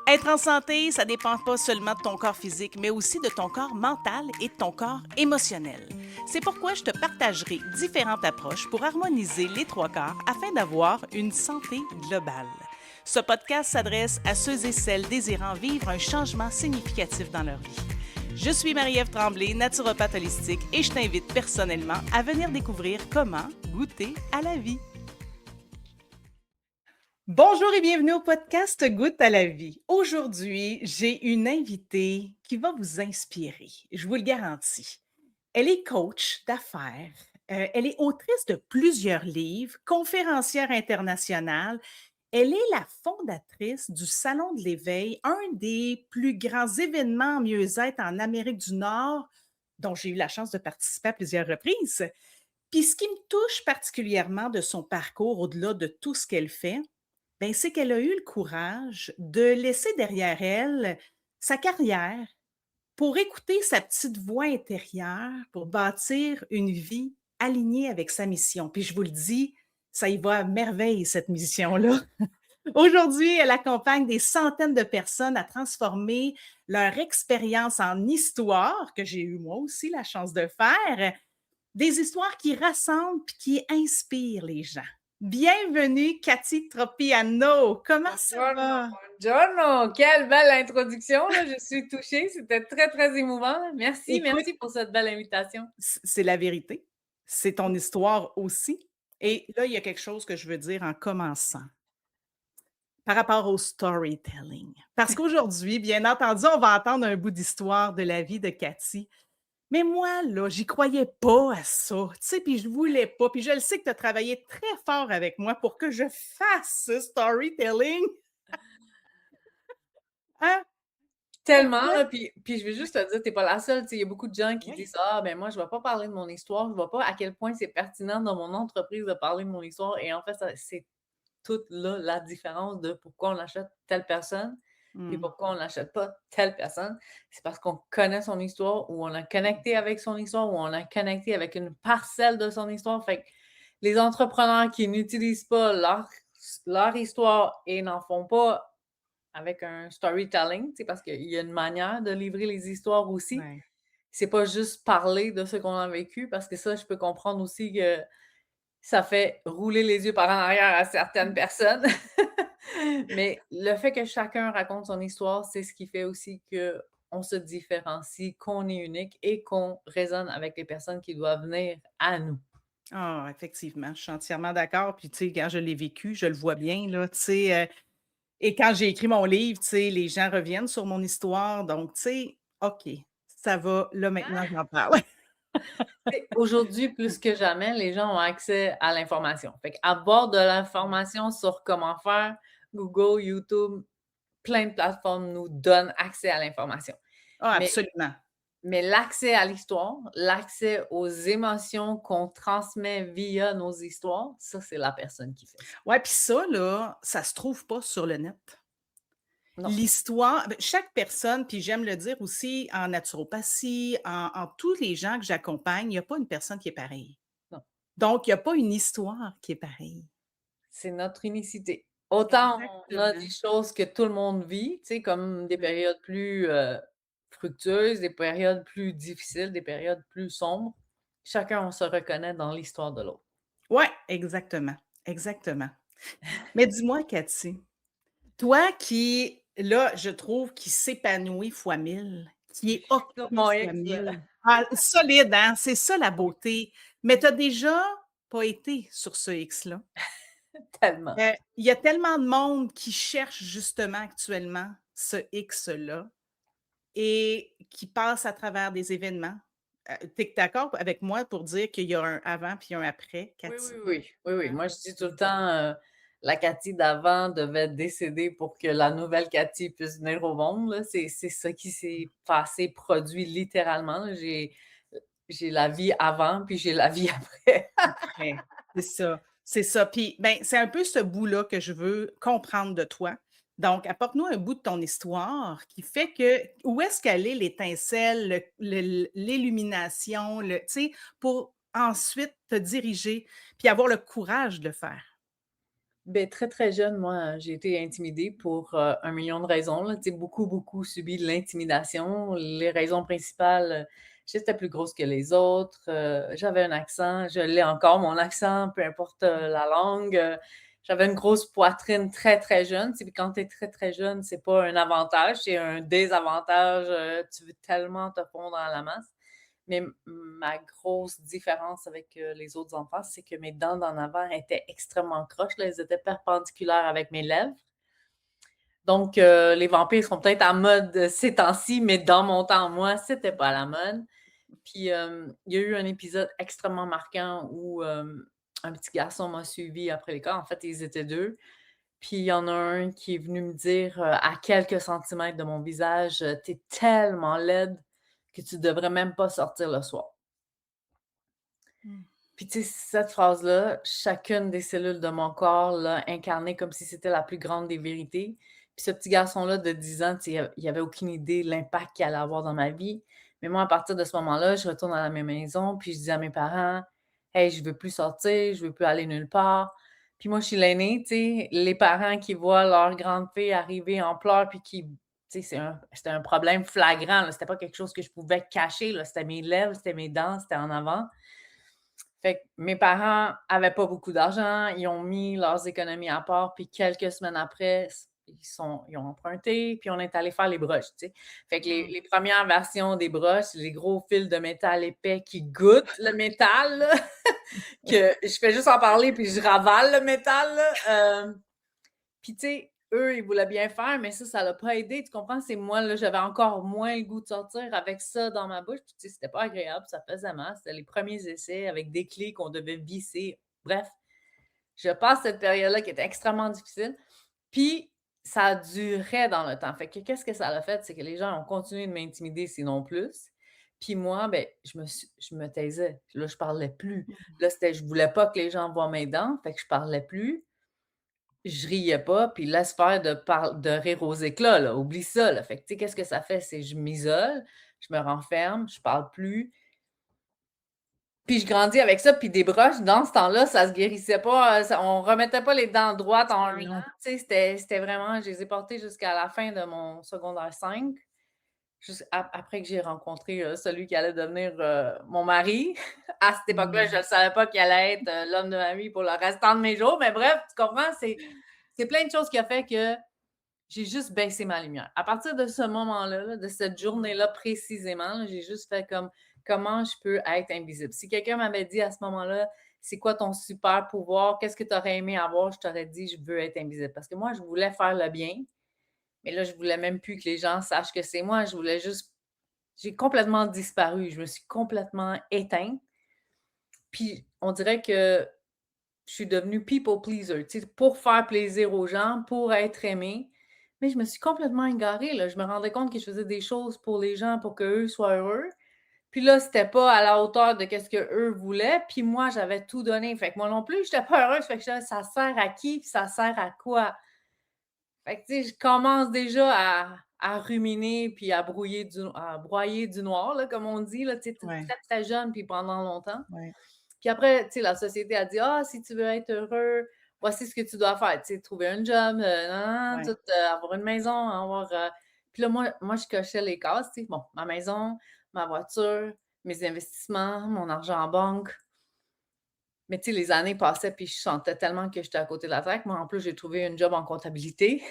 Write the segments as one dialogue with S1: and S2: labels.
S1: Être en santé, ça dépend pas seulement de ton corps physique, mais aussi de ton corps mental et de ton corps émotionnel. C'est pourquoi je te partagerai différentes approches pour harmoniser les trois corps afin d'avoir une santé globale. Ce podcast s'adresse à ceux et celles désirant vivre un changement significatif dans leur vie. Je suis Marie-Ève Tremblay, naturopathe holistique, et je t'invite personnellement à venir découvrir comment goûter à la vie. Bonjour et bienvenue au podcast Goûte à la vie. Aujourd'hui, j'ai une invitée qui va vous inspirer, je vous le garantis. Elle est coach d'affaires, elle est autrice de plusieurs livres, conférencière internationale. Elle est la fondatrice du Salon de l'éveil, un des plus grands événements en mieux-être en Amérique du Nord, dont j'ai eu la chance de participer à plusieurs reprises. Puis ce qui me touche particulièrement de son parcours, au-delà de tout ce qu'elle fait, ben, c'est qu'elle a eu le courage de laisser derrière elle sa carrière pour écouter sa petite voix intérieure, pour bâtir une vie alignée avec sa mission. Puis je vous le dis, ça y va à merveille, cette mission-là. Aujourd'hui, elle accompagne des centaines de personnes à transformer leur expérience en histoire, que j'ai eu moi aussi la chance de faire, des histoires qui rassemblent puis qui inspirent les gens. Bienvenue, Cathy Tropiano. Comment ça
S2: Buongiorno,
S1: va?
S2: buongiorno! Quelle belle introduction, là, je suis touchée, c'était très, très émouvant. Merci,
S1: Écoute,
S2: merci pour cette belle invitation.
S1: c'est la vérité. C'est ton histoire aussi. Et là, il y a quelque chose que je veux dire en commençant par rapport au storytelling. Parce qu'aujourd'hui, bien entendu, on va entendre un bout d'histoire de la vie de Cathy. Mais moi, là, j'y croyais pas à ça, tu sais, puis je voulais pas. Puis je le sais que tu as travaillé très fort avec moi pour que je fasse ce storytelling. Hein?
S2: Tellement,
S1: Pourquoi?
S2: là, puis je vais juste te dire, tu es pas la seule, tu sais, il y a beaucoup de gens qui
S1: Oui.
S2: disent: «Ah, ben moi, je vais pas parler de mon histoire, je vois pas à quel point c'est pertinent dans mon entreprise de parler de mon histoire» et en fait, ça c'est toute là la différence de pourquoi on achète telle personne, puis
S1: Mmh.
S2: pourquoi on n'achète pas telle personne. C'est parce qu'on connaît son histoire ou on a connecté avec son histoire ou on a connecté avec une parcelle de son histoire. Fait que les entrepreneurs qui n'utilisent pas leur histoire et n'en font pas avec un storytelling, tu sais, parce qu'il y a une manière de livrer les histoires aussi.
S1: Ouais.
S2: C'est pas juste parler de ce qu'on a vécu, parce que ça, je peux comprendre aussi que ça fait rouler les yeux par en arrière à certaines personnes. Mais le fait que chacun raconte son histoire, c'est ce qui fait aussi qu'on se différencie, qu'on est unique et qu'on résonne avec les personnes qui doivent venir à nous.
S1: Ah, effectivement, je suis entièrement d'accord. Puis, tu sais, quand je l'ai vécu, je le vois bien, là, tu sais. Et quand j'ai écrit mon livre, tu sais, les gens reviennent sur mon histoire. Donc, tu sais, OK, ça va, là, maintenant, j'en parle.
S2: Tu aujourd'hui, plus que jamais, les gens ont accès à l'information. Fait qu'avoir de
S1: Ouais.
S2: l'information sur comment faire, Google, YouTube, plein de plateformes nous donnent accès à l'information.
S1: Ah,
S2: Mais
S1: absolument.
S2: l'accès à l'histoire, l'accès aux émotions qu'on transmet via nos histoires, ça, c'est la personne qui fait ça.
S1: Ouais, puis ça, là, ça se trouve pas sur le net.
S2: Non,
S1: L'histoire, ben, chaque personne, puis j'aime le dire aussi en naturopathie, en tous les gens que j'accompagne, il y a pas une personne qui est pareille.
S2: non,
S1: Donc, il y a pas une histoire qui est pareille.
S2: c'est notre unicité. Autant on a des
S1: Exactement.
S2: choses que tout le monde vit, tu sais, comme des
S1: Ouais.
S2: périodes plus, fructueuses, des périodes plus difficiles, des périodes plus sombres. Chacun, on se reconnaît dans l'histoire de l'autre.
S1: Ouais, exactement, exactement. Mais dis-moi, Cathy, toi qui, là, je trouve, qui s'épanouit fois 1000, qui est
S2: Sur
S1: occupé
S2: mon
S1: fois
S2: X,
S1: 1000, ah, solide, hein? C'est ça la beauté. Mais tu as déjà pas été sur ce X-là.
S2: tellement.
S1: Il y a tellement de monde qui cherche justement actuellement ce X-là et qui passe à travers des événements. Tu es d'accord avec moi pour dire qu'il y a un avant puis un après,
S2: Oui, oui,
S1: Cathy?
S2: oui. Oui, oui.
S1: Hein?
S2: Moi, je dis tout le temps, la Cathy d'avant devait décéder pour que la nouvelle Cathy puisse venir au monde, là. C'est ça qui s'est passé, produit littéralement, là. J'ai la vie avant, puis j'ai la vie après.
S1: Après, c'est ça, c'est ça. Puis, ben, c'est un peu ce bout-là que je veux comprendre de toi. Donc, apporte-nous un bout de ton histoire qui fait que où est-ce qu'elle est l'étincelle, l'illumination, tu sais, pour ensuite te diriger puis avoir le courage de le faire?
S2: Beh, très, très jeune, moi, j'ai été intimidée pour, 1 000 000 de raisons, là. Tu sais, beaucoup, beaucoup subi de l'intimidation. Les raisons principales, j'étais plus grosse que les autres, j'avais un accent, je l'ai encore mon accent, peu importe, la langue, j'avais une grosse poitrine très, très jeune. Tu sais, puis quand tu es très, très jeune, c'est pas un avantage, c'est un désavantage, tu veux tellement te fondre dans la masse. Mais ma grosse différence avec, les autres enfants, c'est que mes dents d'en avant étaient extrêmement croches, là, elles étaient perpendiculaires avec mes lèvres. Donc, les vampires sont peut-être à mode, ces temps-ci, mais dans mon temps, moi, c'était pas à la mode. Puis, il y a eu un épisode extrêmement marquant où, un petit garçon m'a suivi après l'école. En fait, ils étaient 2. Puis il y en a un qui est venu me dire, à quelques centimètres de mon visage: «Tu tellement laide que tu devrais même pas sortir le soir».
S1: Mmh.
S2: Puis tu sais, cette phrase-là, chacune des cellules de mon corps l'a incarnée comme si c'était la plus grande des vérités. Puis ce petit garçon-là de 10 ans, tu sais, il avait aucune idée de l'impact qu'il allait avoir dans ma vie. Mais moi, à partir de ce moment-là, je retourne à la même maison, puis je dis à mes parents: «Hey, je veux plus sortir, je veux plus aller nulle part». Puis moi, je suis l'aînée, tu sais, les parents qui voient leur grande fille arriver en pleurs, puis qui tu sais, c'était un problème flagrant, là, c'était pas quelque chose que je pouvais cacher, là, c'était mes lèvres, c'était mes dents, c'était en avant. Fait que mes parents avaient pas beaucoup d'argent, ils ont mis leurs économies à part, puis quelques semaines après, ils ont emprunté, puis on est allé faire les broches, tu sais. Fait que les
S1: Mmh.
S2: les 1res versions des broches, les gros fils de métal épais qui goûtent le métal, là, que je fais juste en parler, puis je ravale le métal, là, puis tu sais, eux, ils voulaient bien faire, mais ça l'a pas aidé, tu comprends? C'est moi, là, j'avais encore moins le goût de sortir avec ça dans ma bouche, puis tu sais, c'était pas agréable, ça faisait mal. C'était les premiers essais avec des clés qu'on devait visser. Bref, je passe cette période-là qui était extrêmement difficile, puis ça durait dans le temps. Fait que qu'est-ce que ça a fait? C'est que les gens ont continué de m'intimider, sinon plus. Puis moi, ben, je me taisais. Là, je parlais plus. Là, c'était je voulais pas que les gens voient mes dents, fait que je parlais plus. Je riais pas, puis laisse faire de rire aux éclats, là, oublie ça, là. Fait que, tu sais, qu'est-ce que ça fait? C'est je m'isole, je me renferme, je parle plus, puis je grandis avec ça, puis des broches, dans ce temps-là, ça se guérissait pas, ça on remettait pas les dents droites en 1 an,
S1: Non.
S2: tu sais, c'était vraiment je les ai portées jusqu'à la fin de mon secondaire 5, après que j'ai rencontré, celui qui allait devenir, mon mari. À cette époque-là, je
S1: Mmh.
S2: ne savais pas qu'il allait être, l'homme de ma vie pour le restant de mes jours, mais bref, tu comprends? C'est plein de choses qui a fait que j'ai juste baissé ma lumière. À partir de ce moment-là, là, de cette journée-là précisément, là, j'ai juste fait comme comment je peux être invisible. Si quelqu'un m'avait dit à ce moment-là, c'est quoi ton super pouvoir? Qu'est-ce que tu aurais aimé avoir? Je t'aurais dit, je veux être invisible. Parce que moi, je voulais faire le bien, mais là, je voulais même plus que les gens sachent que c'est moi. Je voulais juste. J'ai complètement disparu. Je me suis complètement éteinte. Puis, on dirait que je suis devenue people pleaser, tu sais, pour faire plaisir aux gens, pour être aimée. Mais je me suis complètement égarée, là. Je me rendais compte que je faisais des choses pour les gens pour qu'eux soient heureux. Puis là, c'était pas à la hauteur de qu'est-ce qu'eux voulaient. Puis moi, j'avais tout donné. Fait que moi non plus, j'étais pas heureuse. Fait que j'étais là, ça sert à qui? Puis ça sert à quoi? Fait que, tu sais, je commence déjà à ruminer puis à broyer du noir, là, comme on dit, là, tu sais,
S1: Ouais,
S2: très, très jeune puis pendant longtemps.
S1: ouais,
S2: Puis après, tu sais, la société a dit: «Ah, si tu veux être heureux, voici ce que tu dois faire». Tu sais, trouver un job, nan
S1: ouais.
S2: tout, avoir une maison, avoir, puis là, moi, je cochais les cases, tu sais. Bon, ma maison, ma voiture, mes investissements, mon argent en banque. Mais tu sais, les années passaient, puis je sentais tellement que j'étais à côté de la traque. Moi, en plus, j'ai trouvé un job en comptabilité.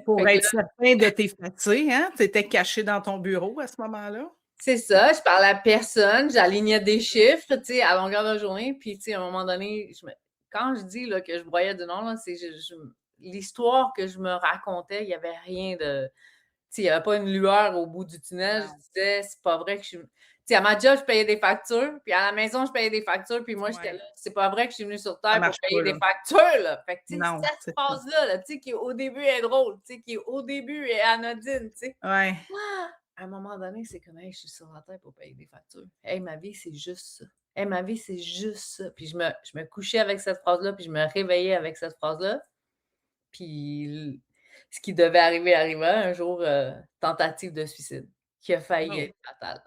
S1: Pour
S2: Fait que
S1: être certain de t'effacer, hein? Tu étais caché dans ton bureau à ce moment-là?
S2: c'est ça, je parlais à personne, j'alignais des chiffres, tu sais, à longueur de journée, puis tu sais, à un moment donné, quand je dis là, que je broyais du noir, là, c'est l'histoire que je me racontais, il y avait rien de tu sais, il y avait pas une lueur au bout du tunnel. Je
S1: Non.
S2: disais: «C'est pas vrai que je suis» tu sais, à ma job, je payais des factures, puis à la maison, je payais des factures, puis moi, j'étais
S1: Ouais,
S2: là: «C'est pas vrai que je suis venue sur
S1: ça
S2: terre pour
S1: marche
S2: payer
S1: pas,
S2: des
S1: là.
S2: factures, là». Fait que tu sais,
S1: Non,
S2: cette
S1: c'est ça.
S2: phrase-là, là, tu sais, qui au début est drôle, tu sais, qui au début est anodine, tu sais.
S1: Ouais.
S2: À un moment donné, c'est comme: «Hey, je suis sur la terre pour payer des factures. Hey, ma vie, c'est juste ça. Hey, ma vie, c'est juste ça». Puis je me couchais avec cette phrase-là, puis je me réveillais avec cette phrase-là. Puis ce qui devait arriver arriva. Un jour, tentative de suicide qui a failli
S1: Oh.
S2: être fatale.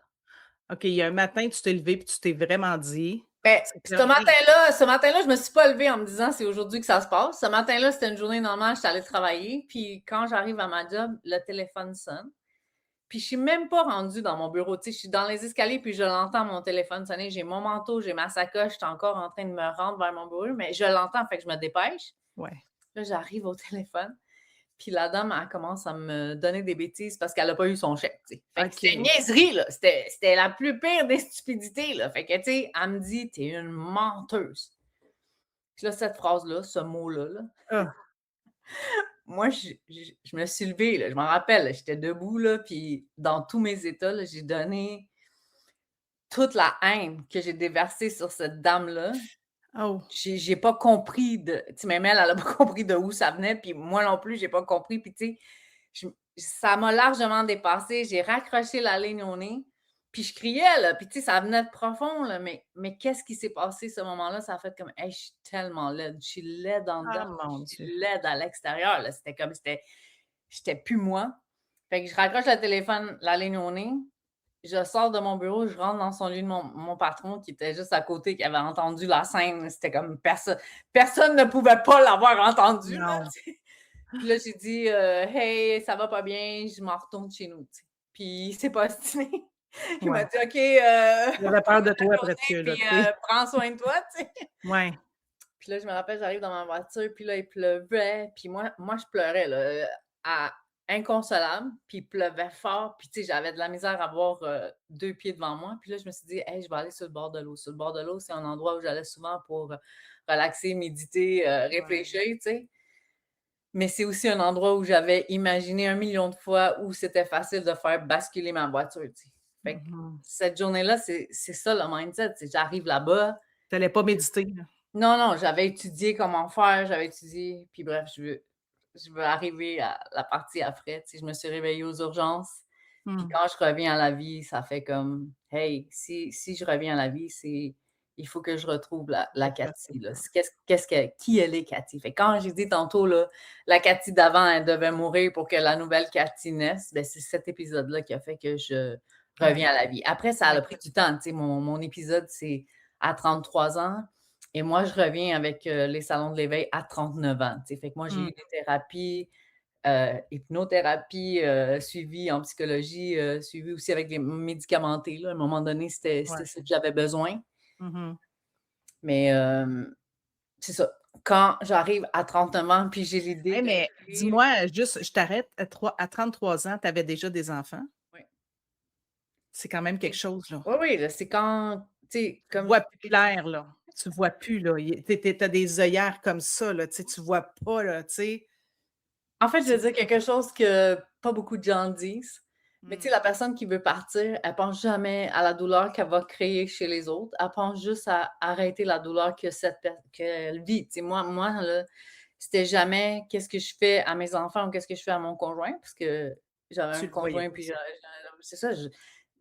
S1: OK, il y a un matin, tu t'es levé puis tu t'es vraiment dit
S2: Mais
S1: Ça
S2: ce
S1: t'a rien.
S2: matin-là ce matin-là, je me suis pas levée en me disant: «C'est aujourd'hui que ça se passe». Ce matin-là, c'était une journée normale, j'étais allée travailler, puis quand j'arrive à ma job, le téléphone sonne, puis je suis même pas rendue dans mon bureau, tu sais, je suis dans les escaliers, puis je l'entends mon téléphone sonner. J'ai mon manteau, j'ai ma sacoche, j'étais encore en train de me rendre vers mon bureau, mais je l'entends, fait que je me dépêche.
S1: Ouais.
S2: Là, j'arrive au téléphone, puis la dame, elle commence à me donner des bêtises parce qu'elle a pas eu son chèque, tu sais. Fait que c'était une
S1: OK.
S2: niaiserie, là. C'était la plus pire des stupidités, là. Fait que, tu sais, elle me dit: «Tu es une menteuse». Puis là, cette phrase-là, ce mot-là, là,
S1: Ah!
S2: moi, je me suis levée, là, je m'en rappelle, là, j'étais debout, là, puis dans tous mes états, là, j'ai donné toute la haine que j'ai déversée sur cette dame-là.
S1: Oh!
S2: J'ai pas compris de tu sais, même elle, elle a pas compris de où ça venait, puis moi non plus, j'ai pas compris. Puis tu sais, je ça m'a largement dépassée. J'ai raccroché la ligne au nez, puis je criais, là, puis tu sais, ça venait de profond, là, mais qu'est-ce qui s'est passé ce moment-là? Ça a fait comme: «Hey, je suis tellement laide, je suis laide en dedans,
S1: Ah mon
S2: je
S1: Dieu!
S2: suis laide à l'extérieur», là. C'était comme j'étais plus moi. Fait que je raccroche le téléphone, la ligne au nez, je sors de mon bureau, je rentre dans son lit de mon patron qui était juste à côté, qui avait entendu la scène. C'était comme personne ne pouvait pas l'avoir entendu, là,
S1: Non.
S2: tu sais. Puis là, j'ai dit, «Hey, ça va pas bien, je m'en retourne chez nous», tu sais. Puis il s'est pas obstiné. Il m'a
S1: Ouais.
S2: dit: «OK,
S1: Il avait peur de
S2: bonne
S1: toi presque,
S2: journée,
S1: là,
S2: puis
S1: tu sais?
S2: prends soin de toi», tu sais.
S1: Ouais.
S2: Puis là, je me rappelle, j'arrive dans ma voiture, puis là, il pleuvait, puis moi, je pleurais, là, à inconsolable, puis il pleuvait fort, puis tu sais, j'avais de la misère à voir, 2 pieds devant moi. Puis là, je me suis dit: «Hey, je vais aller sur le bord de l'eau». Sur le bord de l'eau, c'est un endroit où j'allais souvent pour, relaxer, méditer,
S1: Ouais.
S2: réfléchir, tu sais. Mais c'est aussi un endroit où j'avais imaginé 1 million de fois où c'était facile de faire basculer ma voiture, tu sais. Fait que
S1: Mmh.
S2: cette journée-là, c'est ça le mindset, c'est j'arrive là-bas.
S1: Tu allais pas méditer, là?
S2: Non, non, j'avais étudié comment faire, j'avais étudié, puis bref, je veux arriver à la partie après, tu sais, je me suis réveillée aux urgences, puis
S1: Mmh.
S2: quand je reviens à la vie, ça fait comme: «Hey, si je reviens à la vie, il faut que je retrouve la
S1: Cette
S2: Cathy, là.
S1: personne-là.
S2: Qu'est-ce que qui elle est Cathy?» Fait que quand j'ai dit tantôt, là, la Cathy d'avant, elle devait mourir pour que la nouvelle Cathy naisse, ben, c'est cet épisode-là qui a fait que je reviens
S1: Ouais.
S2: à la vie. Après, ça a
S1: Ouais.
S2: pris du temps, tu sais, mon épisode, c'est à 33 ans. Et moi, je reviens avec, les salons de l'éveil à 39 ans, tu sais. Fait que moi, j'ai
S1: Mmh.
S2: eu des thérapies, hypnothérapie, suivi en psychologie, suivi aussi avec des médicamentés, là. À un moment donné, c'était
S1: Ouais.
S2: ce que j'avais besoin.
S1: Mmh mh.
S2: Mais, c'est ça. Quand j'arrive à 39 ans, puis j'ai l'idée
S1: Hey,
S2: de
S1: mais
S2: créer
S1: dis-moi, juste, je t'arrête, à 33 ans, tu avais déjà des enfants?
S2: oui,
S1: C'est quand même quelque
S2: oui.
S1: chose, là.
S2: Oui, oui, là, c'est quand tu sais,
S1: Tu
S2: comme je
S1: vois plus
S2: t'ai dit.
S1: clair, là. Tu vois plus, là. Il tu as des œillères comme ça, là, tu sais, tu vois pas, là, tu sais.
S2: En fait, je
S1: Tu
S2: veux dire quelque chose que pas beaucoup de gens disent, mais tu sais,
S1: mmh.
S2: la personne qui veut partir, elle pense jamais à la douleur qu'elle va créer chez les autres. Elle pense juste à arrêter la douleur que cette per qu'elle vit. Tu sais, moi, là, c'était jamais qu'est-ce que je fais à mes enfants ou qu'est-ce que je fais à mon conjoint, parce que j'avais
S1: Tu
S2: un
S1: le voyais
S2: conjoint
S1: pas
S2: puis
S1: ça.
S2: c'est ça,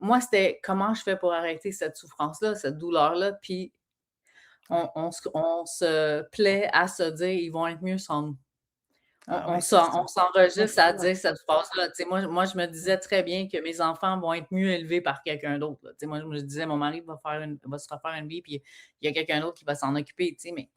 S2: moi, c'était comment je fais pour arrêter cette souffrance-là, cette douleur-là, puis
S1: Ouais.
S2: on se plaît à se dire: «Ils vont être mieux sans nous». On
S1: Ah
S2: on
S1: ouais, c'est
S2: s'en
S1: ça.
S2: on
S1: On
S2: s'enregistre à
S1: croit
S2: dire
S1: pas.
S2: cette phrase-là. Tu sais, moi, je me
S1: Mmh.
S2: disais très bien que mes enfants vont être mieux élevés par quelqu'un d'autre, là. Tu sais, moi, je me disais: «Mon mari va se refaire une vie, puis il y a quelqu'un d'autre qui va s'en occuper», tu sais? Mais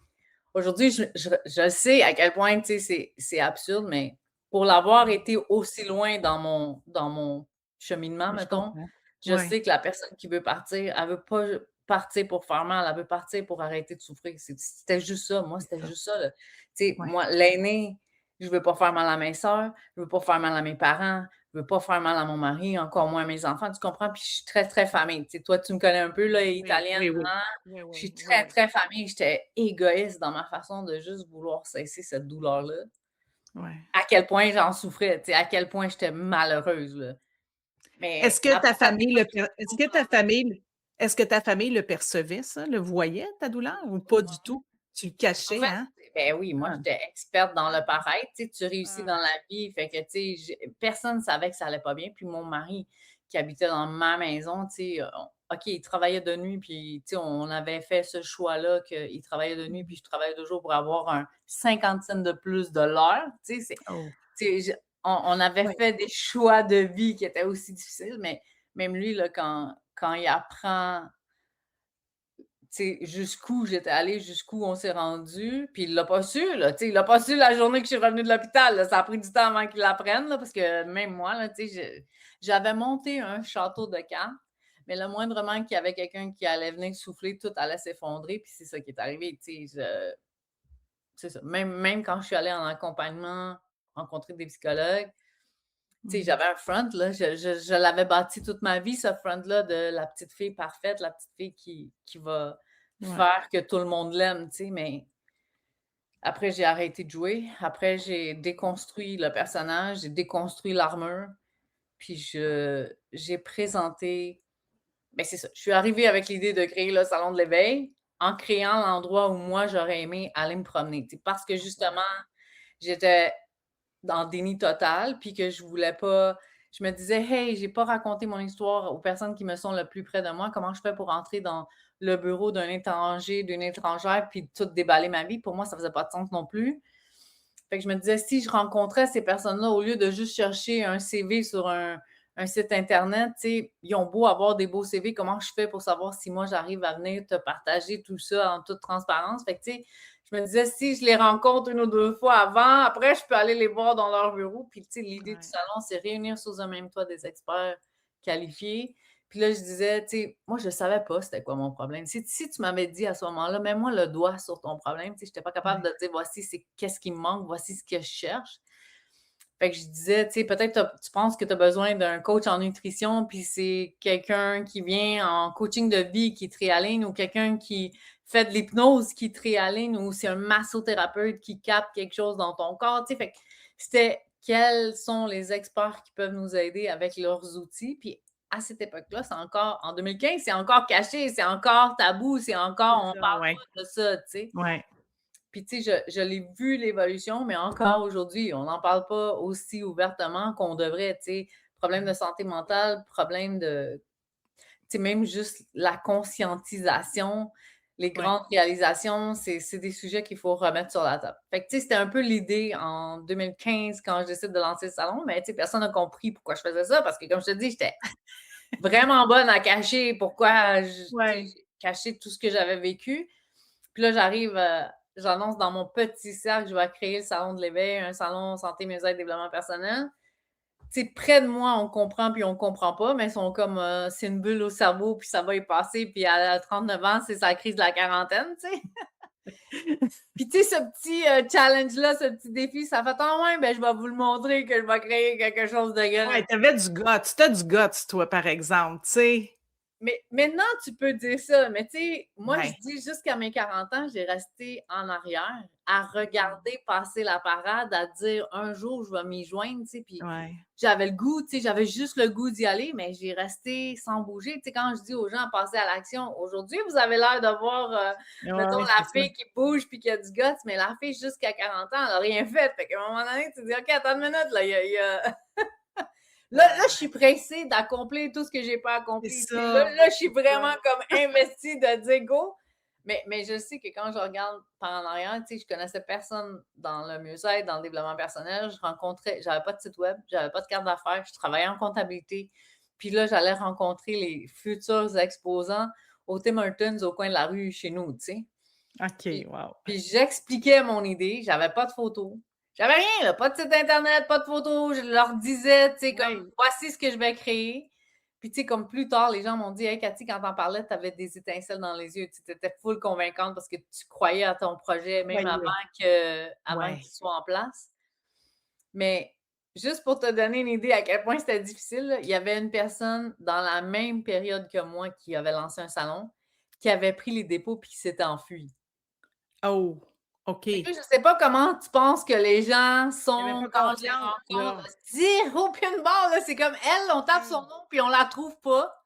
S2: aujourd'hui, je sais à quel point, tu sais, c'est absurde, mais pour l'avoir
S1: Mmh.
S2: été aussi loin dans mon cheminement,
S1: Mais je
S2: mettons,
S1: comprends.
S2: je
S1: Ouais.
S2: sais que la personne qui veut partir, elle veut pas partir pour faire mal, elle veut partir pour arrêter de souffrir. C'était juste ça. Moi,
S1: C'est
S2: c'était
S1: ça.
S2: juste ça, là. Tu sais,
S1: Ouais.
S2: moi, l'aînée, je veux pas faire mal à mes sœurs, je veux pas faire mal à mes parents, je veux pas faire mal à mon mari, encore moins à mes enfants, tu comprends? Puis je suis très, très famille. Tu sais, toi, tu me connais un peu, là,
S1: Oui,
S2: italienne,
S1: oui, oui.
S2: hein?
S1: Oui,
S2: Je
S1: oui,
S2: suis
S1: oui,
S2: très,
S1: oui.
S2: très famille. J'étais égoïste dans ma façon de juste vouloir cesser cette douleur-là.
S1: Ouais.
S2: À quel point j'en souffrais, tu sais, à quel point j'étais malheureuse, là.
S1: Est-ce
S2: Mais
S1: que ta
S2: après ça
S1: famille le per est-ce que ta famille le percevait ça, le voyait ta douleur ou pas du tout? Tu le
S2: en
S1: cachais,
S2: fait,
S1: hein?
S2: ben oui, moi,
S1: Ah,
S2: j'étais experte dans le paraître, tu sais, tu réussis dans
S1: ah.
S2: la vie, fait que, tu sais, personne ne savait que ça allait pas bien. Puis mon mari qui habitait dans ma maison, tu sais, OK, il travaillait de nuit, puis, tu sais, on avait fait ce choix-là qu'il travaillait de nuit, puis
S1: Mmh.
S2: je travaillais de jour pour avoir un 50 cents de plus de l'heure, tu sais,
S1: Oh,
S2: tu sais, on avait
S1: ouais.
S2: fait des choix de vie qui étaient aussi difficiles, mais même lui, là, quand il apprend sais, jusqu'où j'étais allée, jusqu'où on s'est rendu, puis il l'a pas su, là, tu sais, il l'a pas su la journée que je suis revenue de l'hôpital, là. Ça a pris du temps avant qu'il l'apprenne, là, parce que même moi, là, tu sais, j'avais monté un château de cartes, mais le moindrement qu'il y avait quelqu'un qui allait venir souffler, tout allait s'effondrer, puis c'est ça qui est arrivé, tu sais, c'est ça. Même quand je suis allée en accompagnement, rencontrer des psychologues, tu sais,
S1: Mmh.
S2: j'avais un front, là, je l'avais bâti toute ma vie, ce front-là de la petite fille parfaite, la petite fille qui va
S1: Ouais,
S2: faire que tout le monde l'aime, tu sais, mais après, j'ai arrêté de jouer. Après, j'ai déconstruit le personnage, j'ai déconstruit l'armure, puis j'ai présenté ben, c'est ça. Je suis arrivée avec l'idée de créer le salon de l'éveil en créant l'endroit où moi, j'aurais aimé aller me promener, tu sais, parce que justement, j'étais dans le déni total, puis que je voulais pas je me disais: «Hey, j'ai pas raconté mon histoire aux personnes qui me sont le plus près de moi. Comment je fais pour entrer dans le bureau d'un étranger, d'une étrangère, puis tout déballer ma vie?» Pour moi, ça faisait pas de sens non plus. Fait que je me disais: «Si je rencontrais ces personnes-là, au lieu de juste chercher un CV sur un site internet, tu sais, ils ont beau avoir des beaux CV, comment je fais pour savoir si moi j'arrive à venir te partager tout ça en toute transparence?» Fait que, tu sais, je me disais: «Si je les rencontre une ou 2 fois avant, après je peux aller les voir dans leur bureau». Puis, tu sais, l'idée du
S1: ouais,
S2: salon, c'est réunir sous un même toit des experts qualifiés. Puis là, je disais, tu sais, moi, je savais pas c'était quoi mon problème. Si tu m'avais dit à ce moment-là: «Mets-moi le doigt sur ton problème», tu sais, j'étais pas capable
S1: ouais,
S2: de te dire: «Voici c'est qu'est-ce qui me manque, voici ce que je cherche». Fait que je disais, tu sais, peut-être tu penses que tu as besoin d'un coach en nutrition, puis c'est quelqu'un qui vient en coaching de vie qui te réaligne ou quelqu'un qui fait de l'hypnose qui te réaligne ou c'est un massothérapeute qui capte quelque chose dans ton corps, tu sais. Fait que c'était quels sont les experts qui peuvent nous aider avec leurs outils. Puis à cette époque-là, c'est encore, en 2015, c'est encore caché, c'est encore tabou, c'est
S1: c'est
S2: encore, on
S1: ça,
S2: parle
S1: ouais,
S2: pas de ça, tu sais.
S1: ouais,
S2: Puis, tu sais, je l'ai vu l'évolution, mais encore aujourd'hui, on n'en parle pas aussi ouvertement qu'on devrait, tu sais. Problème de santé mentale, problème de, tu sais, même juste la conscientisation, les
S1: ouais,
S2: grandes réalisations, c'est des sujets qu'il faut remettre sur la table. Fait que, tu sais, c'était un peu l'idée en 2015 quand je décide de lancer le salon, mais tu sais, personne n'a compris pourquoi je faisais ça parce que, comme je te dis, j'étais vraiment bonne à cacher pourquoi tu sais,
S1: ouais.
S2: cacher tout ce que j'avais vécu. Puis là, j'arrive, j'annonce dans mon petit cercle, je vais créer le salon de l'éveil, un salon santé, mieux-être, développement personnel. Tu sais, près de moi, on comprend puis on comprend pas, mais ils sont comme, c'est une bulle au cerveau puis ça va y passer, puis à 39 ans, c'est sa crise de la quarantaine, tu sais? Puis tu sais, ce petit, challenge-là, ce petit défi, ça fait: «Ah ouais, ben je vais vous le montrer que je vais créer quelque chose de
S1: Ouais,
S2: grand».
S1: tu avais du guts. Tu as du guts, toi, par exemple, tu sais?
S2: Mais maintenant, tu peux dire ça, mais tu sais, moi, je
S1: Ouais.
S2: dis jusqu'à mes 40 ans, j'ai resté en arrière à
S1: Mmh.
S2: regarder passer la parade, à dire: «Un jour, je vais m'y joindre», tu sais, puis
S1: Ouais.
S2: j'avais le goût, tu sais, j'avais juste le goût d'y aller, mais j'ai resté sans bouger. Tu sais, quand je dis aux gens: «Passez à l'action», aujourd'hui, vous avez l'air de voir, mettons,
S1: Ouais,
S2: la
S1: c'est ça.
S2: fille qui bouge puis qui a du guts, mais la fille jusqu'à 40 ans, elle a rien fait. Fait qu'à un moment donné, tu te dis: «OK, attends une minute, là, il y a là, je suis
S1: Ouais,
S2: pressée d'accomplir tout ce que j'ai pas
S1: c'est
S2: accompli. Tu sais,
S1: ça,
S2: je suis
S1: c'est ça.
S2: vraiment comme investie de dire go. Mais je sais que quand je regarde par en arrière, tu sais, je connaissais personne dans le mieux-être, dans le développement personnel. J'avais pas de site web, j'avais pas de carte d'affaires, je travaillais en comptabilité. Puis là, j'allais rencontrer les futurs exposants au Tim Hortons au coin de la rue chez nous, tu sais.
S1: OK,
S2: Puis
S1: wow.
S2: puis j'expliquais mon idée, j'avais pas de photos. J'avais rien là, pas de site internet, pas de photos. Je leur disais, tu sais, comme:
S1: Ouais.
S2: «Voici ce que je vais créer». Puis tu sais, comme plus tard, les gens m'ont dit: «Hey Cathy, quand tu en parlais, tu avais des étincelles dans les yeux. Tu étais full convaincante parce que tu croyais à ton projet même
S1: Croyais.
S2: avant
S1: Ouais.
S2: qu'il soit en place». Mais juste pour te donner une idée à quel point c'était difficile, là, il y avait une personne dans la même période que moi qui avait lancé un salon, qui avait pris les dépôts puis qui s'était enfui.
S1: Oh!
S2: Fait que
S1: OK.
S2: là, je sais pas comment tu penses que les gens
S1: Il y avait
S2: sont
S1: pas
S2: quand je les
S1: confiance,
S2: rencontre.
S1: là.
S2: Zéro aucune barre, là, c'est comme elle, on tape son
S1: Mmh.
S2: nom puis on la trouve pas,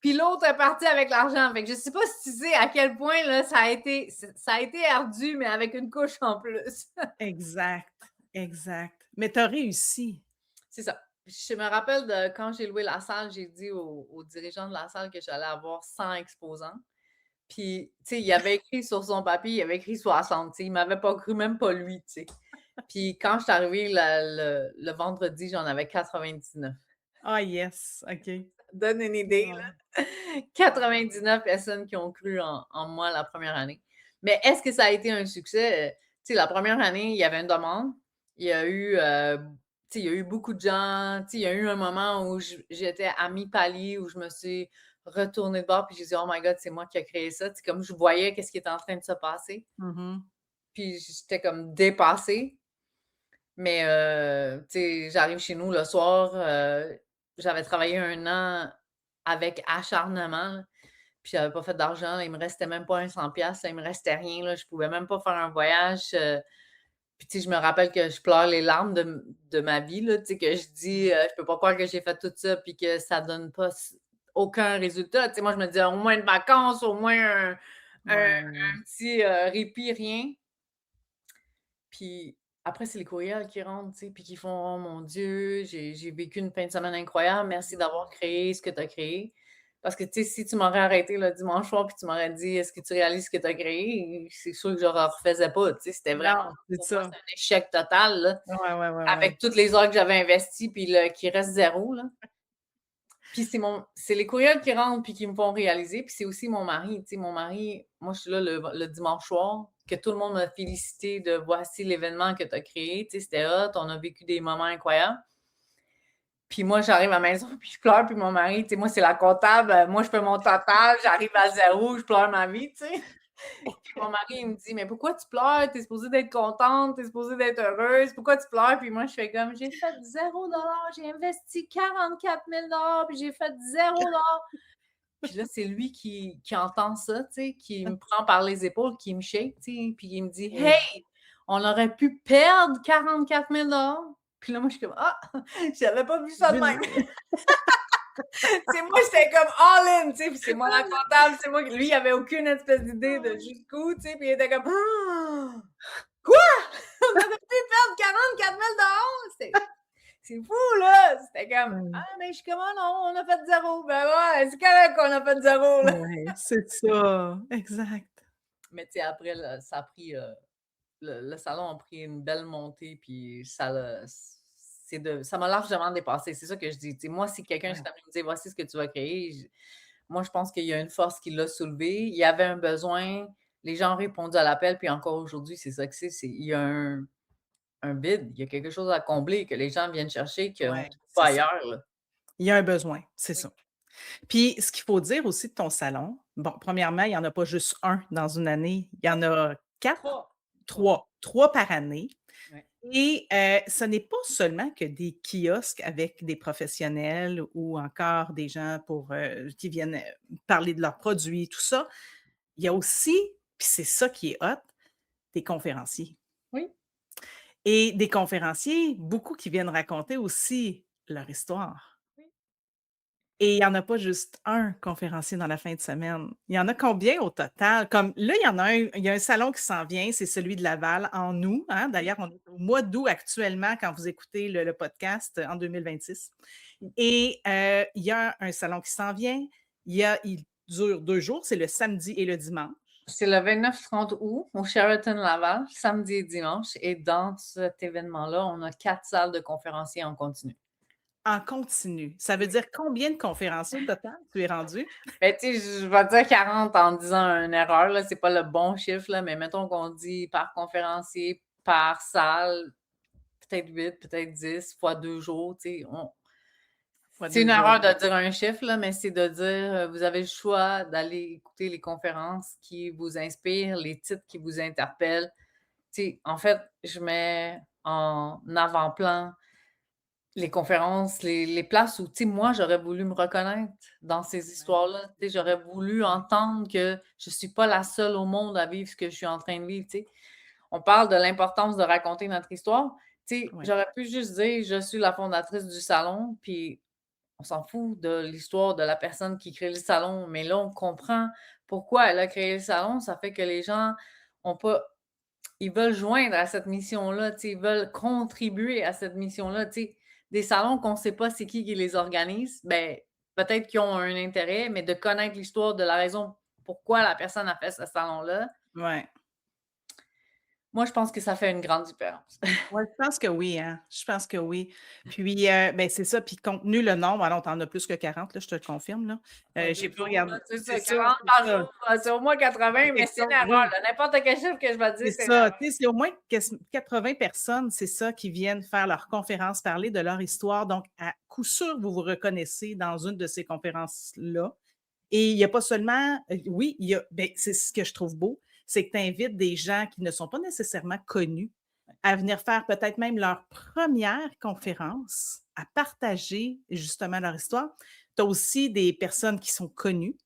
S2: puis l'autre est parti avec l'argent. Fait que je sais pas si tu sais à quel point là, ça a été ardu, mais avec une couche en plus.
S1: Exact, exact. Mais tu as réussi.
S2: C'est ça. Je me rappelle de quand j'ai loué la salle, j'ai dit au dirigeant de la salle que j'allais avoir 100 exposants. Puis, tu sais, il avait écrit sur son papier, il avait écrit 60, tu sais, il m'avait pas cru, même pas lui, tu sais. Puis quand je suis arrivée le vendredi, j'en avais 99.
S1: Ah yes, OK.
S2: donne une idée,
S1: Ouais.
S2: là. 99 personnes qui ont cru en moi la première année. Mais est-ce que ça a été un succès? Tu sais, la première année, il y avait une demande. Il y a eu, tu sais, il y a eu beaucoup de gens. Tu sais, il y a eu un moment où j'étais à mi-palier, où je me suis retournée de bord, puis j'ai dit: «Oh my God, c'est moi qui a créé ça». Tu sais, comme je voyais qu'est-ce qui était en train de se passer,
S1: Mmh.
S2: puis j'étais comme dépassée. Mais tu sais, j'arrive chez nous le soir, j'avais travaillé 1 an avec acharnement, là, puis j'avais pas fait d'argent, là, il me restait même pas un 100 $, là, il me restait rien, là, je pouvais même pas faire un voyage, puis tu sais, je me rappelle que je pleure les larmes de ma vie, là, tu sais, que je dis,
S1: Mmh.
S2: «Je peux pas croire que j'ai fait tout ça puis que ça donne pas aucun résultat». Tu sais, moi, je me disais: «Au moins une vacances, au moins
S1: Ouais.
S2: un petit, répit», rien. Puis après, c'est les courriels qui rentrent, tu sais, puis qui font: «Oh mon Dieu, j'ai vécu une fin de semaine incroyable. Merci d'avoir créé ce que tu as créé». Parce que, tu sais, si tu m'aurais arrêté le dimanche soir puis tu m'aurais dit: «Est-ce que tu réalises ce que tu as créé?» C'est sûr que je refaisais pas, tu sais. C'était vraiment
S1: Non, c'est
S2: pour moi,
S1: ça.
S2: c'est un échec total, là,
S1: Ouais, ouais, ouais, ouais.
S2: avec toutes les heures que j'avais investies puis le qui reste zéro là. Puis c'est les courriels qui rentrent puis qui me font réaliser, puis c'est aussi mon mari, tu sais, mon mari, moi, je suis là le dimanche soir, que tout le monde m'a félicité de: «Voici l'événement que tu as créé», tu sais, c'était hot, on a vécu des moments incroyables. Puis moi, j'arrive à la maison, puis je pleure, puis mon mari, tu sais, moi, c'est la comptable, moi, je fais mon total, j'arrive à zéro, je pleure ma vie, tu sais. Puis mon mari, il me dit: «Mais pourquoi tu pleures? Tu es supposée d'être contente, tu es supposée d'être heureuse, pourquoi tu pleures?» Puis moi, je fais comme: «J'ai fait 0 $, j'ai investi 44 000 $, puis j'ai fait 0 $.» Puis là, c'est lui qui entend ça, tu sais, qui me prend par les épaules, qui me shake, tu sais, puis il me dit:
S1: Oui.
S2: «Hey, on aurait pu perdre 44 000 $.» Puis là, moi, je suis comme: «Ah, j'avais pas vu ça de même». C'est moi, j'étais comme all in, tu sais, puis c'est moi la comptable, c'est moi qui lui, il avait aucune espèce d'idée de jusqu'où, tu sais, puis il était comme: «Ah! Quoi? On aurait pu perdre 44 000 $.» C'est fou, là! C'était comme:
S1: Ouais.
S2: «Ah, mais je suis comme: «Ah non, on a fait zéro.» Ben ouais, c'est correct qu'on a fait zéro là.
S1: Ouais, c'est ça, exact.
S2: Mais tu sais, après, là, ça a pris, le salon a pris une belle montée, puis ça m'a largement dépassé. C'est ça que je dis. Tu sais, moi, si quelqu'un est
S1: Ouais.
S2: venu me dire: «Voici ce que tu vas créer», moi, je pense qu'il y a une force qui l'a soulevé. Il y avait un besoin, les gens ont répondu à l'appel, puis encore aujourd'hui, c'est ça que il y a un vide, il y a quelque chose à combler que les gens viennent chercher qu'on ne
S1: Ouais,
S2: trouve pas
S1: c'est ça.
S2: ailleurs, là.
S1: Il y a un besoin, c'est
S2: Oui.
S1: ça. Puis ce qu'il faut dire aussi de ton salon, bon, premièrement, il y en a pas juste un dans une année, il y en a 4,
S2: 3, 3.
S1: 3 par année
S2: Ouais.
S1: et ce n'est pas seulement que des kiosques avec des professionnels ou encore des gens qui viennent, parler de leurs produits, tout ça. Il y a aussi, puis c'est ça qui est hot, des conférenciers
S2: Oui.
S1: et des conférenciers, beaucoup qui viennent raconter aussi leur histoire.
S2: Oui.
S1: Et il y en a pas juste un conférencier dans la fin de semaine. Il y en a combien au total? Comme là, il y a un salon qui s'en vient, c'est celui de Laval en août, hein.
S2: Oui.
S1: D'ailleurs, on est au mois d'août actuellement quand vous écoutez le podcast en 2026
S2: Mmh.
S1: et il y a un salon qui s'en vient. Il dure 2 jours, c'est le samedi et le dimanche.
S2: C'est le 29-30 août au Sheraton Laval, samedi et dimanche, et dans cet événement-là, on a 4 salles de conférenciers en continu.
S1: En continu. Ça veut
S2: Oui.
S1: dire combien de conférenciers au total tu es rendu?
S2: Ben, tu sais, je vais dire 40 en disant une erreur, là, c'est pas le bon chiffre, là, mais mettons qu'on dit par conférencier, par salle, peut-être 8, peut-être 10 fois 2 jours, tu sais,
S1: Fois
S2: c'est
S1: 2
S2: une
S1: jours.
S2: erreur de dire un chiffre, là, mais c'est de dire, vous avez le choix d'aller écouter les conférences qui vous inspirent, les titres qui vous interpellent. Tu sais, en fait, je mets en avant-plan les conférences, les places où, tu sais, moi, j'aurais voulu me reconnaître dans ces
S1: Ouais,
S2: histoires-là. Tu sais, j'aurais voulu
S1: ouais,
S2: entendre que je suis pas la seule au monde à vivre ce que je suis en train de vivre, tu sais. On parle de l'importance de raconter notre histoire. Tu sais,
S1: ouais.
S2: j'aurais pu juste dire: «Je suis la fondatrice du salon», puis on s'en fout de l'histoire de la personne qui crée le salon, mais là, on comprend pourquoi elle a créé le salon. Ça fait que les gens ont pas ils veulent joindre à cette mission-là, tu sais, ils veulent contribuer à cette mission-là, tu sais. Des salons qu'on ne sait pas c'est qui les organise, ben, peut-être qu'ils ont un intérêt, mais de connaître l'histoire de la raison pourquoi la personne a fait ce salon-là,
S1: Ouais.
S2: Moi, je pense que ça fait une grande différence.
S1: Ouais, je pense que oui, hein. Je pense que oui. Puis, ben, c'est ça, puis contenu, le nombre, alors tu en as plus que 40 là, je te le confirme, là.
S2: Pas
S1: J'ai
S2: du
S1: pas
S2: tout, là,
S1: regardé
S2: c'est
S1: c'est
S2: ça,
S1: ça,
S2: 40
S1: c'est
S2: par
S1: ça.
S2: jour, c'est au moins
S1: C'est
S2: 80, mais
S1: quelque
S2: c'est une
S1: chose,
S2: erreur,
S1: oui.
S2: là. N'importe quel chiffre que je vais
S1: C'est
S2: dire, c'est une
S1: ça,
S2: erreur.
S1: tu sais, c'est au moins 80 personnes, c'est ça, qui viennent faire leur conférence, parler de leur histoire. Donc, à coup sûr, vous vous reconnaissez dans une de ces conférences-là. Et il y a pas seulement oui, il y a ben, c'est ce que je trouve beau, c'est que tu invites des gens qui ne sont pas nécessairement connus à venir faire peut-être même leur première conférence, à partager justement leur histoire. Tu as aussi des personnes qui sont connues.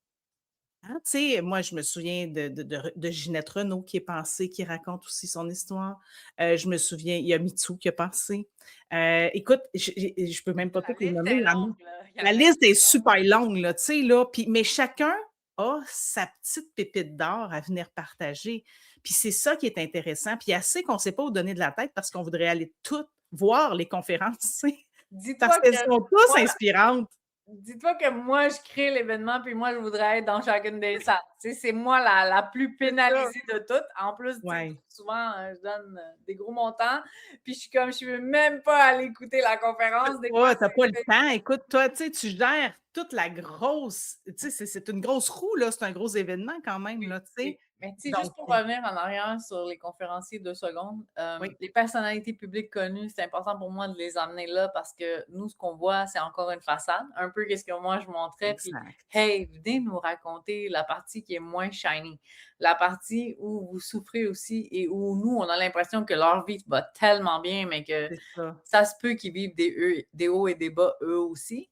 S1: Hein, tu sais, moi, je me souviens de Ginette Renault qui est passée, qui raconte aussi son histoire. Je me souviens, il y a Mitsou qui est passé. Écoute, je peux même pas
S2: La
S1: toutes les
S2: liste
S1: nommer,
S2: est
S1: il y en a
S2: longue, là. Il y en
S1: la
S2: a
S1: liste est
S2: qui est longue.
S1: super longue, là, tu sais, là, puis mais chacun a sa petite pépite d'or à venir partager. Puis c'est ça qui est intéressant. Puis assez qu'on ne sait pas où donner de la tête parce qu'on voudrait aller toutes voir les conférences, tu sais, parce
S2: Dis-toi
S1: qu'elles
S2: que
S1: sont tous
S2: moi
S1: inspirantes.
S2: Dis-toi que moi, je crée l'événement, puis moi, je voudrais être dans chacune des salles. Tu sais, c'est moi la plus
S1: C'est ça.
S2: pénalisée de toutes. En plus, tu sais,
S1: Ouais.
S2: souvent, je donne des gros montants, puis je suis comme, je veux même pas aller écouter la conférence. Des fois,
S1: Ouais, tu as pas le
S2: c'est
S1: temps. Écoute, toi, tu sais, tu gères toute la grosse tu sais, c'est une grosse roue, là, c'est un gros événement quand même,
S2: oui,
S1: là, tu sais?
S2: oui. Mais tu sais,
S1: Donc
S2: juste pour revenir en arrière sur les conférenciers 2 secondes,
S1: oui,
S2: les personnalités publiques connues, c'est important pour moi de les amener là parce que nous, ce qu'on voit, c'est encore une façade, un peu qu'est-ce que moi je montrais. Puis,
S1: exact.
S2: hey, venez nous raconter la partie qui est moins shiny, la partie où vous souffrez aussi et où nous, on a l'impression que leur vie va tellement bien, mais que
S1: C'est ça.
S2: ça se peut qu'ils vivent des hauts et des bas eux aussi.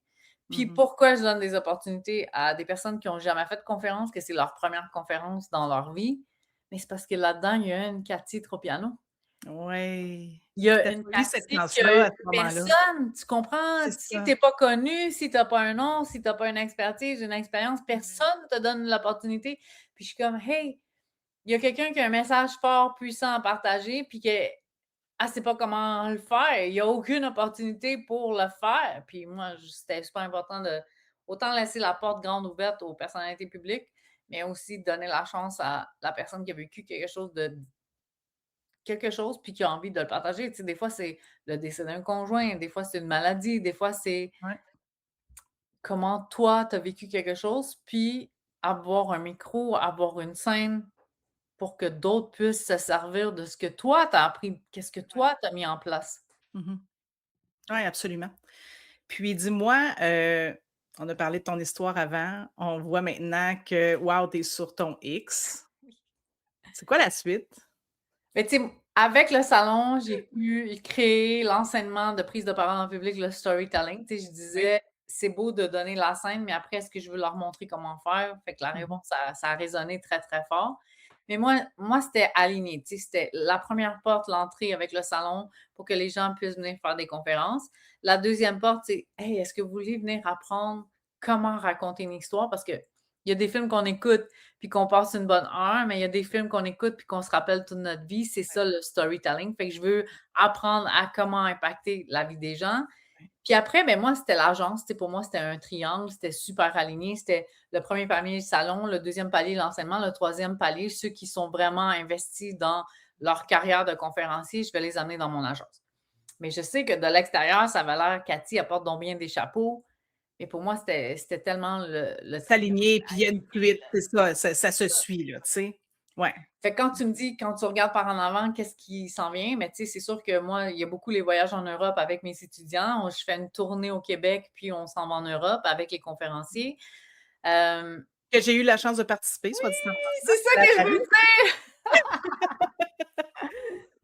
S2: Puis
S1: Mmh.
S2: pourquoi je donne des opportunités à des personnes qui n'ont jamais fait de conférence, que c'est leur première conférence dans leur vie? Mais c'est parce que là-dedans, il y a une Cathy Tropiano.
S1: Ouais.
S2: Il y
S1: Puis
S2: a
S1: tu
S2: une
S1: pas eu cette
S2: Cathy qui a
S1: chance-là,
S2: eu
S1: à ce moment-là.
S2: personne, tu comprends?
S1: C'est
S2: Si tu
S1: ça.
S2: es pas connu, si tu as pas un nom, si tu as pas une expertise, une expérience,
S1: Ouais.
S2: personne te donne l'opportunité. Puis je suis comme: «Hey, il y a quelqu'un qui a un message fort, puissant à partager, puis que elle sait pas comment le faire. Il y a aucune opportunité pour le faire». Puis moi, c'était super important de autant laisser la porte grande ouverte aux personnalités publiques, mais aussi donner la chance à la personne qui a vécu quelque chose puis qui a envie de le partager. Tu sais, des fois, c'est le décès d'un conjoint, des fois, c'est une maladie, des fois, c'est
S1: Ouais.
S2: comment toi, tu as vécu quelque chose, puis avoir un micro, avoir une scène pour que d'autres puissent se servir de ce que toi, tu as appris, qu'est-ce que
S1: Ouais.
S2: toi, tu as mis en place.
S1: Mmh. Ouais, absolument. Puis dis-moi, on a parlé de ton histoire avant, on voit maintenant que, wow, tu es sur ton X. C'est quoi la suite?
S2: Mais tu sais, avec le salon, j'ai pu créer l'enseignement de prise de parole en public, le storytelling. Tu sais, je
S1: Oui.
S2: disais: «C'est beau de donner la scène, mais après, est-ce que je veux leur montrer comment faire?» Fait que la
S1: Mmh.
S2: réponse, ça a résonné très, très fort. Mais moi, c'était aligné, tu sais, c'était la première porte, l'entrée avec le salon pour que les gens puissent venir faire des conférences. La deuxième porte, c'est: «Hey, est-ce que vous voulez venir apprendre comment raconter une histoire?» Parce qu'il y a des films qu'on écoute, puis qu'on passe une bonne heure, mais il y a des films qu'on écoute puis qu'on se rappelle toute notre vie. C'est
S1: Ouais,
S2: ça le storytelling. Fait que je veux apprendre à comment impacter la vie des gens.
S1: ouais.
S2: Puis après, ben moi, c'était l'agence. Tu sais, pour moi, c'était un triangle, c'était super aligné. C'était le premier palier, le salon, le deuxième palier, l'enseignement, le troisième palier, ceux qui sont vraiment investis dans leur carrière de conférencier, je vais les amener dans mon agence. Mais je sais que de l'extérieur, ça avait l'air, Cathy apporte donc bien des chapeaux. Et pour moi, c'était tellement le
S1: C'est
S2: triangle
S1: aligné, puis il y a une
S2: aligné,
S1: suite, c'est ça, ça se suit, là, tu sais? Ouais.
S2: fait que quand tu me dis, quand tu regardes par en avant, qu'est-ce qui s'en vient? Mais tu sais, c'est sûr que moi, il y a beaucoup les voyages en Europe avec mes étudiants. Je fais une tournée au Québec, puis on s'en va en Europe avec les conférenciers. Euh,
S1: Que j'ai eu la chance de participer, soit dit en passant,
S2: c'est ça
S1: j'étais à
S2: que je veux
S1: Paris.
S2: dire!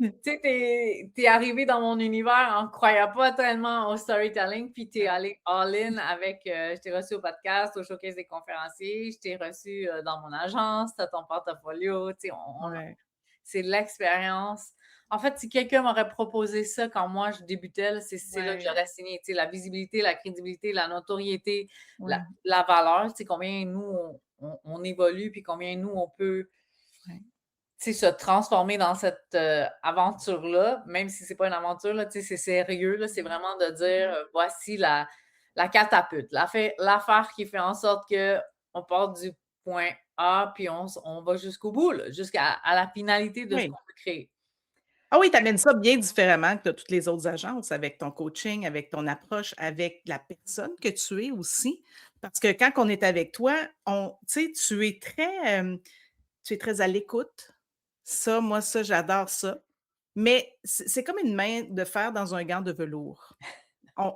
S2: Tu sais, t'es arrivé dans mon univers en croyant pas tellement au storytelling, puis t'es
S1: Ouais,
S2: allé all-in avec, je t'ai reçu au podcast, au showcase des conférenciers, je t'ai reçu dans mon agence, t'as ton portfolio, tu sais,
S1: ouais,
S2: c'est l'expérience. En fait, si quelqu'un m'aurait proposé ça quand moi je débutais, là, c'est là que
S1: ouais,
S2: j'aurais signé. Tu sais, la visibilité, la crédibilité, la notoriété,
S1: ouais,
S2: la valeur, tu sais, combien nous, on évolue, puis combien nous, on peut
S1: ouais.
S2: tu sais, se transformer dans cette aventure-là, même si c'est pas une aventure, là, tu sais, c'est sérieux, là, c'est vraiment de dire voici la catapulte, l'affaire qui fait en sorte qu'on part du point A, puis on va jusqu'au bout, là, jusqu'à la finalité de ce
S1: Oui.
S2: qu'on veut créer.
S1: Ah oui, tu amènes ça bien différemment que toutes les autres agences avec ton coaching, avec ton approche, avec la personne que tu es aussi. Parce que quand on est avec toi, on tu sais, tu es très à l'écoute. Ça, moi, ça, j'adore ça. Mais c'est comme une main de fer dans un gant de velours. On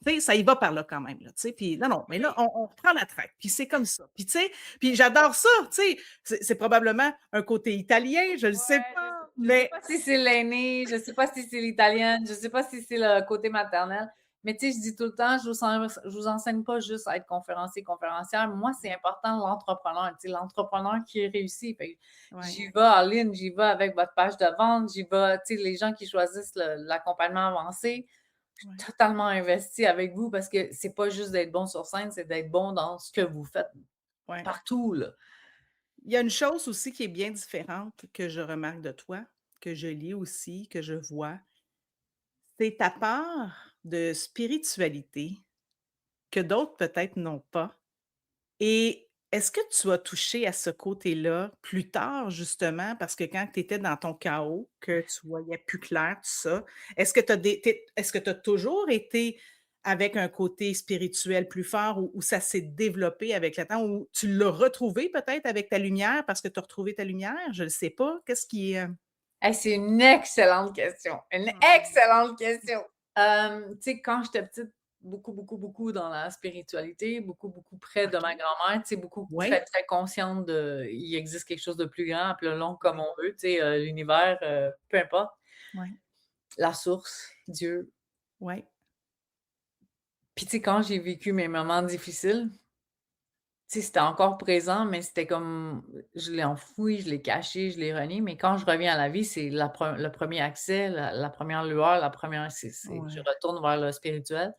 S1: Tu sais, ça y va par là quand même, là, tu sais, puis non, non, mais là,
S2: Oui.
S1: on reprend la track, puis c'est comme ça. Puis tu sais, puis j'adore ça, tu sais, c'est probablement un côté italien, je le sais
S2: Ouais,
S1: pas,
S2: je sais
S1: mais
S2: pas si c'est l'aîné, je sais pas si c'est l'italienne, je sais pas si c'est le côté maternel, mais tu sais, je dis tout le temps, je vous enseigne pas juste à être conférencier, conférencière. Moi, c'est important l'entrepreneur, tu sais, l'entrepreneur qui réussit. Fait que
S1: ouais,
S2: j'y vais en ligne, j'y vais avec votre page de vente, j'y vais, tu sais, les gens qui choisissent l'accompagnement avancé. Je suis
S1: ouais,
S2: totalement investie avec vous parce que c'est pas juste d'être bon sur scène, c'est d'être bon dans ce que vous faites
S1: ouais.
S2: partout, là.
S1: Il y a une chose aussi qui est bien différente que je remarque de toi, que je lis aussi, que je vois, c'est ta part de spiritualité que d'autres peut-être n'ont pas. Et est-ce que tu as touché à ce côté-là plus tard, justement, parce que quand tu étais dans ton chaos, que tu voyais plus clair, tout ça, est-ce que tu as toujours été avec un côté spirituel plus fort ou ça s'est développé avec le temps ou tu l'as retrouvé peut-être avec ta lumière parce que tu as retrouvé ta lumière? Je ne sais pas. Qu'est-ce qui est.
S2: Hey, c'est une excellente question, une
S1: Mmh.
S2: excellente question. Tu sais, quand j'étais petite, beaucoup, beaucoup, beaucoup dans la spiritualité, beaucoup, beaucoup près de ma
S1: OK.
S2: grand-mère, tu sais, beaucoup très,
S1: Oui,
S2: très consciente de il existe quelque chose de plus grand, appelons-le comme
S1: oui,
S2: on veut, tu sais, l'univers, peu importe,
S1: oui,
S2: la source, Dieu.
S1: oui,
S2: Puis tu sais, quand j'ai vécu mes moments difficiles, tu sais, c'était encore présent, mais c'était comme je l'ai enfoui, je l'ai caché, je l'ai renié, mais quand je reviens à la vie, c'est le premier accès, la 1re lueur, la première c'est je
S1: ouais,
S2: retourne vers le spirituel.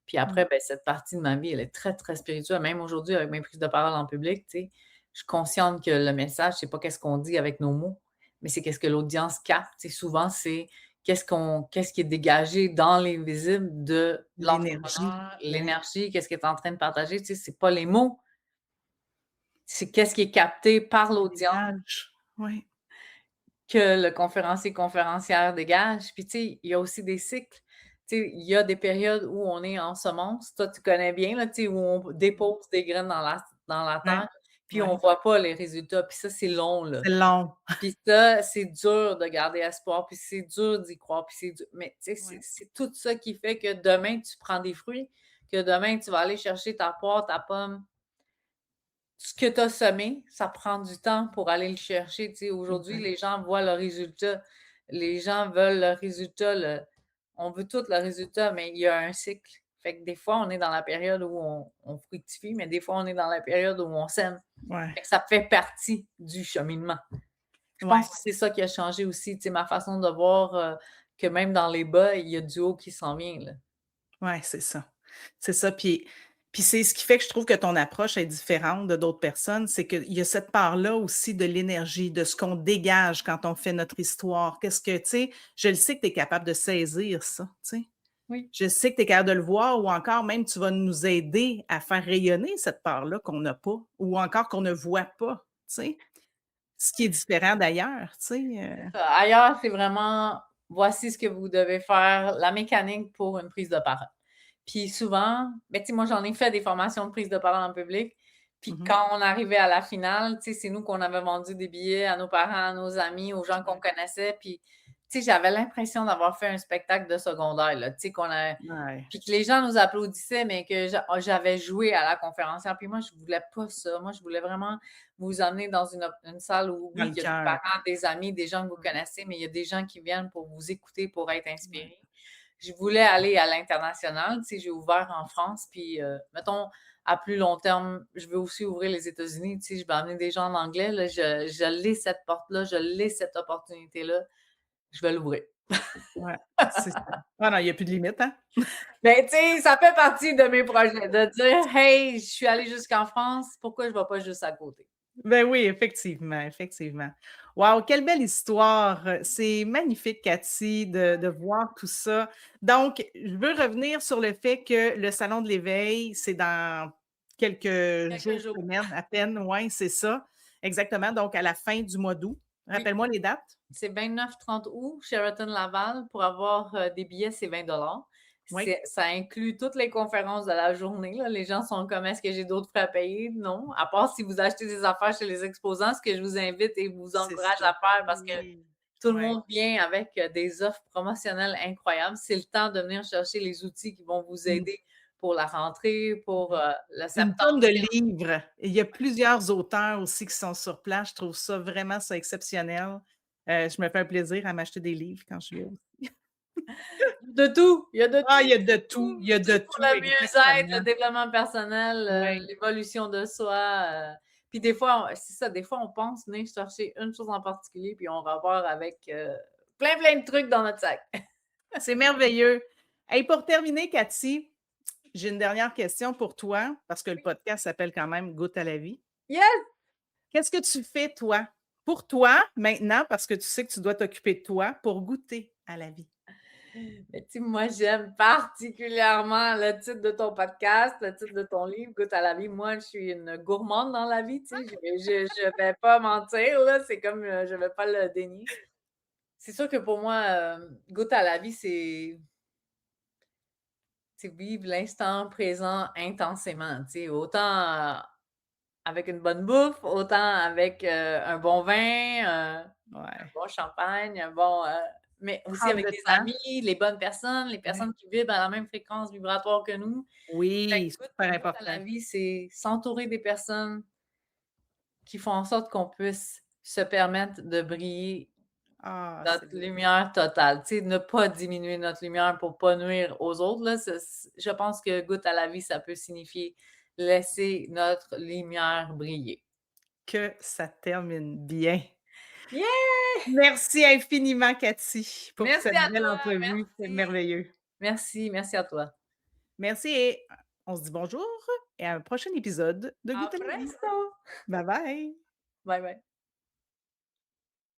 S2: Puis
S1: ouais,
S2: après, ben, cette partie de ma vie, elle est très, très spirituelle. Même aujourd'hui, avec mes prises de parole en public, tu sais, je suis consciente que le message, c'est pas qu'est-ce qu'on dit avec nos mots, mais c'est qu'est-ce que l'audience capte. Tu sais, souvent, c'est qu'est-ce qui est dégagé dans l'invisible de
S1: l'énergie,
S2: l'entrepreneur,
S1: ouais,
S2: l'énergie, qu'est-ce qu'il est en train de partager. Tu sais, c'est pas les mots, c'est qu'est-ce qui est capté par
S1: ça
S2: l'audience
S1: dégage, ouais,
S2: que le conférencier, conférencière dégage. Puis, tu sais, il y a aussi des cycles. Tu sais, il y a des périodes où on est en semence. Toi, tu connais bien, là, tu sais, où on dépose des graines dans la
S1: ouais,
S2: terre, puis on
S1: ouais.
S2: voit pas les résultats. Puis ça, c'est long, là.
S1: C'est long.
S2: Puis ça, c'est dur de garder espoir, puis c'est dur d'y croire, puis c'est dur. Mais tu sais, c'est
S1: Ouais,
S2: c'est tout ça qui fait que demain, tu prends des fruits, que demain, tu vas aller chercher ta poire, ta pomme, ce que tu as semé, ça prend du temps pour aller le chercher. Tu sais, aujourd'hui,
S1: exact.
S2: les gens voient le résultat. Les gens veulent le résultat, on veut tout le résultat, mais il y a un cycle. Fait que des fois, on est dans la période où on fructifie, mais des fois, on est dans la période où on sème.
S1: Ouais,
S2: Fait que ça fait partie du cheminement. Je pense
S1: ouais,
S2: que c'est ça qui a changé aussi, tu sais, ma façon de voir, que même dans les bas, il y a du haut qui s'en vient, là.
S1: ouais, c'est ça. C'est ça, puis c'est ce qui fait que je trouve que ton approche est différente de d'autres personnes, c'est qu'il y a cette part-là aussi de l'énergie, de ce qu'on dégage quand on fait notre histoire. Qu'est-ce que tu sais, je le sais que tu es capable de saisir ça, tu sais.
S2: Oui.
S1: Je sais que tu es capable de le voir ou encore même tu vas nous aider à faire rayonner cette part-là qu'on n'a pas ou encore qu'on ne voit pas, tu sais. Ce qui est différent d'ailleurs, tu sais,
S2: C'est ça. Ailleurs, c'est vraiment: «Voici ce que vous devez faire», la mécanique pour une prise de parole. Puis souvent, ben, tu sais, moi, j'en ai fait des formations de prise de parole en public, puis
S1: mmh
S2: quand on arrivait à la finale, tu sais, c'est nous qu'on avait vendu des billets à nos parents, à nos amis, aux gens qu'on
S1: Ouais,
S2: connaissait, puis, tu sais, j'avais l'impression d'avoir fait un spectacle de secondaire, là, tu sais, qu'on a
S1: ouais,
S2: puis que les gens nous applaudissaient, mais que j'avais joué à la conférencière. Puis moi, je voulais pas ça. Moi, je voulais vraiment vous emmener dans une salle où,
S1: dans
S2: oui,
S1: le
S2: il y a des
S1: cœur.
S2: parents, des amis, des gens que vous
S1: Ouais,
S2: connaissez, mais il y a des gens qui viennent pour vous écouter, pour être
S1: ouais,
S2: inspirés. Je voulais aller à l'international. Tu sais, j'ai ouvert en France, puis mettons, à plus long terme, je veux aussi ouvrir les États-Unis. Tu sais, je vais amener des gens en anglais. Là, je l'ai cette porte-là, je l'ai cette opportunité-là. Je vais l'ouvrir.
S1: ouais, c'est ça. Ah non, il y a plus de limite, hein?
S2: Ben, tu sais, ça fait partie de mes projets, de dire: «Hey, je suis allée jusqu'en France, pourquoi je ne vais pas juste à côté?»
S1: Ben oui, effectivement, effectivement. Wow, quelle belle histoire! C'est magnifique, Cathy, de voir tout ça. Donc, je veux revenir sur le fait que le salon de l'éveil, c'est dans quelques
S2: Quelques
S1: jours,
S2: jours.
S1: semaines à peine. Ouais, c'est ça. Exactement, donc à la fin du mois d'août.
S2: Oui,
S1: Rappelle-moi les dates.
S2: c'est 29-30 août, Sheraton Laval. Pour avoir, des billets, c'est 20 $.
S1: Oui,
S2: Ça inclut toutes les conférences de la journée, là. Les gens sont comme: «Est-ce que j'ai d'autres frais à payer?» Non, à part si vous achetez des affaires chez les exposants, ce que je vous invite et vous
S1: c'est
S2: encourage
S1: ça.
S2: à faire parce que
S1: Oui.
S2: tout le
S1: Ouais.
S2: monde vient avec, des offres promotionnelles incroyables. C'est le temps de venir chercher les outils qui vont vous
S1: Mmh.
S2: aider pour la rentrée, pour,
S1: Mmh.
S2: le
S1: Une tonne de
S2: septembre.
S1: livres. Il y a plusieurs auteurs aussi qui sont sur place. Je trouve ça vraiment ça exceptionnel. Je me fais un plaisir à m'acheter des livres quand je suis là.
S2: De tout, il y a de
S1: Ah, il y a
S2: tout,
S1: de tout, il y a de
S2: tout pour
S1: tout,
S2: le mieux-être,
S1: exactement.
S2: le développement personnel,
S1: Oui.
S2: l'évolution de soi, puis des fois, on c'est ça, des fois, on pense venir chercher une chose en particulier, puis on repart avec, plein, plein de trucs dans notre sac.
S1: C'est merveilleux. Hey, pour terminer, Cathy, j'ai une dernière question pour toi, parce que le podcast s'appelle quand même «Goûte à la vie».
S2: Yes!
S1: Qu'est-ce que tu fais, toi, pour toi, maintenant, parce que tu sais que tu dois t'occuper de toi, pour goûter à la vie?
S2: Mais tu sais, moi, j'aime particulièrement le titre de ton podcast, le titre de ton livre, Goûte à la vie. Moi, je suis une gourmande dans la vie, tu sais, je vais pas mentir, là, c'est comme, je vais pas le dénier. C'est sûr que pour moi, Goûte à la vie, c'est vivre l'instant présent intensément, tu sais, autant, avec une bonne bouffe, autant avec, un bon vin, un
S1: Ouais.
S2: bon champagne, un bon, mais aussi
S1: Prendre
S2: avec
S1: le
S2: des
S1: temps.
S2: amis, les bonnes personnes, les
S1: Ouais.
S2: personnes qui vibrent à la même fréquence vibratoire que nous. Fait
S1: Oui,
S2: que
S1: super
S2: goûte à
S1: important.
S2: la vie, c'est s'entourer des personnes qui font en sorte qu'on puisse se permettre de briller
S1: Ah,
S2: notre
S1: c'est beau.
S2: lumière totale. Tu sais, ne pas diminuer notre lumière pour pas nuire aux autres, là. Je pense que goûte à la vie, ça peut signifier laisser notre lumière briller.
S1: Que ça termine bien.
S2: Yeah!
S1: Merci infiniment, Cathy, pour
S2: Merci
S1: cette
S2: à
S1: belle
S2: toi,
S1: entrevue. C'est
S2: merci.
S1: merveilleux.
S2: Merci, merci à toi.
S1: Merci et on se dit bonjour et à un prochain épisode de
S2: À
S1: Goût à la vie.
S2: presto!
S1: Bye bye.
S2: Bye bye.